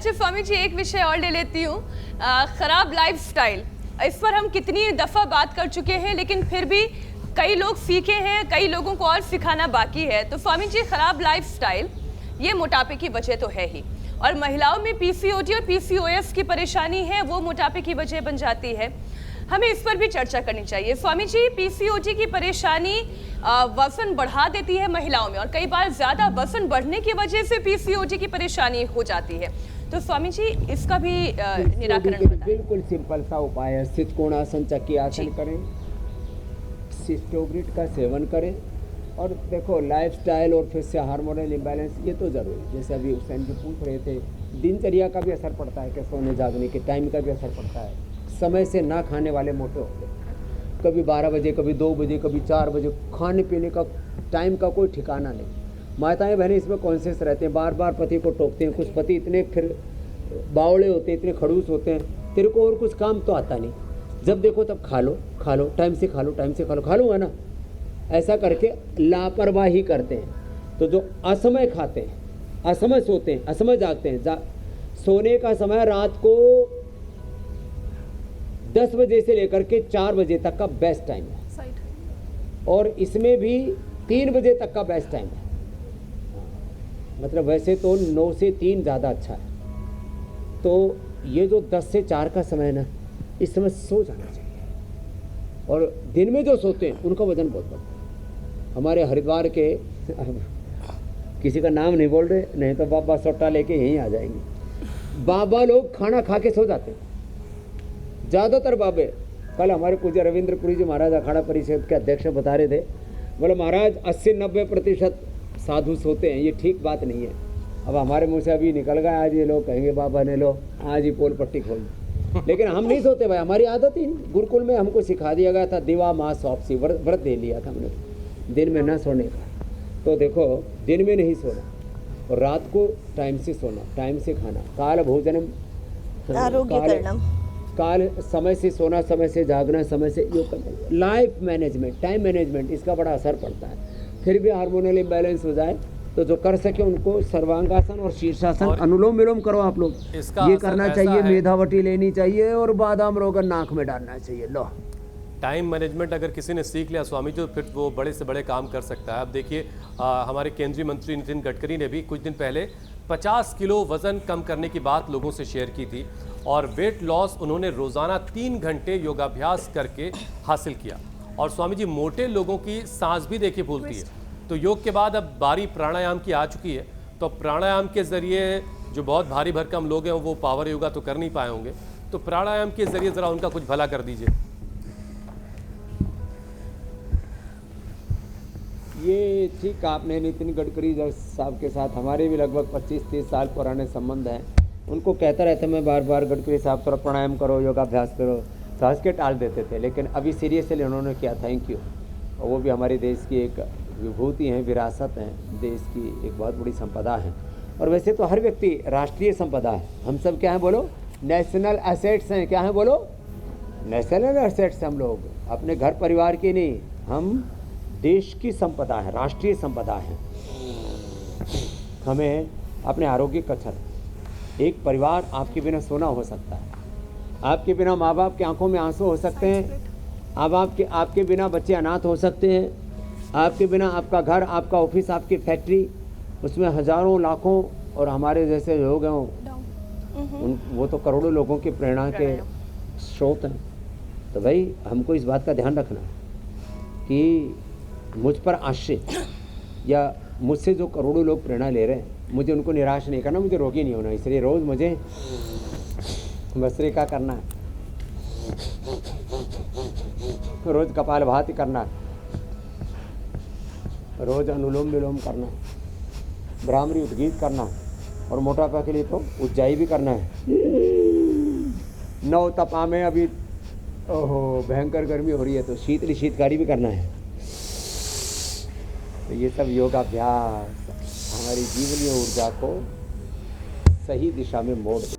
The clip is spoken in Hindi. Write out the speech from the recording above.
अच्छा स्वामी जी, एक विषय और ले लेती हूँ, खराब लाइफस्टाइल। इस पर हम कितनी दफ़ा बात कर चुके हैं, लेकिन फिर भी कई लोग सीखे हैं, कई लोगों को और सिखाना बाकी है। तो स्वामी जी, खराब लाइफस्टाइल ये मोटापे की वजह तो है ही, और महिलाओं में पीसीओडी और पीसीओएस की परेशानी है, वो मोटापे की वजह बन जाती है। हमें इस पर भी चर्चा करनी चाहिए। स्वामी जी, पीसीओडी की परेशानी वजन बढ़ा देती है महिलाओं में, और कई बार ज्यादा वजन बढ़ने की वजह से पीसीओडी की परेशानी हो जाती है। तो स्वामी जी, इसका भी निराकरण बताएं। बिल्कुल सिंपल सा उपाय है। सिद्ध कोणासन, चक्की आसन करें, सिस्टोग्रिड का सेवन करें, और देखो लाइफस्टाइल और फिर से हार्मोनल इम्बैलेंस ये तो जरूरी। जैसे अभी हुसैन जी पूछ रहे थे, दिनचर्या का भी असर पड़ता है कि सोने जागने के टाइम का भी असर पड़ता है। समय से ना खाने वाले मोटे होते हैं, कभी 12 बजे, कभी 2 बजे, कभी 4 बजे। खाने पीने का टाइम का कोई ठिकाना नहीं। माताएं बहनें इसमें कॉन्शियस रहते हैं, बार बार पति को टोकते हैं। कुछ पति इतने फिर बावड़े होते हैं, इतने खड़ूस होते हैं, तेरे को और कुछ काम तो आता नहीं, जब देखो तब खा लो, टाइम से खा लो, टाइम से खा लो है ना। ऐसा करके लापरवाही करते हैं। तो जो असमय खाते हैं, असमय सोते हैं, असमय जागते हैं, सोने का समय रात को 10 बजे से लेकर के 4 बजे तक का बेस्ट टाइम है, और इसमें भी 3 बजे तक का बेस्ट टाइम है। मतलब वैसे तो 9 से 3 ज़्यादा अच्छा है। तो ये जो 10 से 4 का समय है ना, इस समय सो जाना चाहिए। और दिन में जो सोते हैं उनका वजन बहुत बढ़ता है। हमारे हरिद्वार के किसी का नाम नहीं बोल रहे, नहीं तो बाबा सोटा लेके यहीं आ जाएंगे। बाबा लोग खाना खा के सो जाते हैं, ज़्यादातर बाबे। कल हमारे पूज्य रविंद्रपुरी जी महाराज अखाड़ा परिषद के अध्यक्ष बता रहे थे, बोले महाराज 80-90% साधु सोते हैं, ये ठीक बात नहीं है। अब हमारे मुंह से अभी निकल गया, आज ये लोग कहेंगे बाबा ने लो आज ही पोल पट्टी खोल दी। लेकिन हम नहीं सोते भाई, हमारी आदत ही नहीं। गुरुकुल में हमको सिखा दिया गया था, दिवा माँ सौंपसी, व्रत दे लिया था हमने दिन में ना सोने का। तो देखो दिन में नहीं सोना, और रात को टाइम से सोना, टाइम से खाना, काल भोजनम काल, समय से सोना, समय से जागना, समय से योग करना, लाइफ मैनेजमेंट, टाइम मैनेजमेंट, इसका बड़ा असर पड़ता है। फिर भी हार्मोनल इम्बैलेंस हो जाए तो जो कर सके उनको सर्वांगासन और शीर्षासन, अनुलोम विलोम करो आप लोग। ये करना चाहिए, मेधावटी लेनी चाहिए, और बादाम रोगन नाक में डालना चाहिए। लो, टाइम मैनेजमेंट अगर किसी ने सीख लिया स्वामी जी, फिर वो बड़े से बड़े काम कर सकता है। अब देखिए हमारे केंद्रीय मंत्री नितिन गडकरी ने भी कुछ दिन पहले 50 किलो वजन कम करने की बात लोगों से शेयर की थी, और वेट लॉस उन्होंने रोजाना 3 घंटे योगाभ्यास करके हासिल किया। और स्वामी जी, मोटे लोगों की सांस भी देखिए फूलती है। तो योग के बाद अब बारी प्राणायाम की आ चुकी है, तो प्राणायाम के जरिए जो बहुत भारी भरकम लोग हैं वो पावर योगा तो कर नहीं पाए होंगे, तो प्राणायाम के जरिए जरा उनका कुछ भला कर दीजिए। ये ठीक आपने, नितिन गडकरी साहब के साथ हमारे भी लगभग 25-30 साल पुराने संबंध हैं। उनको कहता रहता मैं बार बार, गडकरी साहब थोड़ा प्राणायाम करो, योगाभ्यास करो, तो हंस के टाल देते थे। लेकिन अभी सीरियसली उन्होंने किया, थैंक यू। और वो भी हमारे देश की एक विभूति हैं, विरासत हैं, देश की एक बहुत बड़ी संपदा है। और वैसे तो हर व्यक्ति राष्ट्रीय संपदा है। हम सब क्या हैं बोलो? नेशनल एसेट्स हैं। क्या हैं बोलो? National assets. हम लोग अपने घर परिवार की नहीं, हम देश की संपदा है, राष्ट्रीय संपदा है। हमें अपने आरोग्य का ख्याल। एक परिवार आपके बिना सोना हो सकता है, आपके बिना माँ बाप की आंखों में आंसू हो सकते हैं, आपके बिना बच्चे अनाथ हो सकते हैं, आपके बिना आपका घर, आपका ऑफिस, आपकी फैक्ट्री, उसमें हजारों लाखों और हमारे जैसे लोग हैं, वो तो करोड़ों लोगों की प्रेरणा के स्रोत हैं। तो भाई हमको इस बात का ध्यान रखना कि मुझ पर आश्रित या मुझसे जो करोड़ों लोग प्रेरणा ले रहे हैं, मुझे उनको निराश नहीं करना, मुझे रोगी नहीं होना। इसलिए रोज़ मुझे भस्त्रिका करना है, रोज़ कपालभाति करना है, रोज़ अनुलोम विलोम करना है, भ्रामरी उद्गीत करना है, और मोटापा के लिए तो उज्जाई भी करना है। 9 तपा में अभी ओहो भयंकर गर्मी हो रही है, तो शीतकारी भी करना है। तो ये सब योगाभ्यास हमारी जीवनीय ऊर्जा को सही दिशा में मोड़ दे।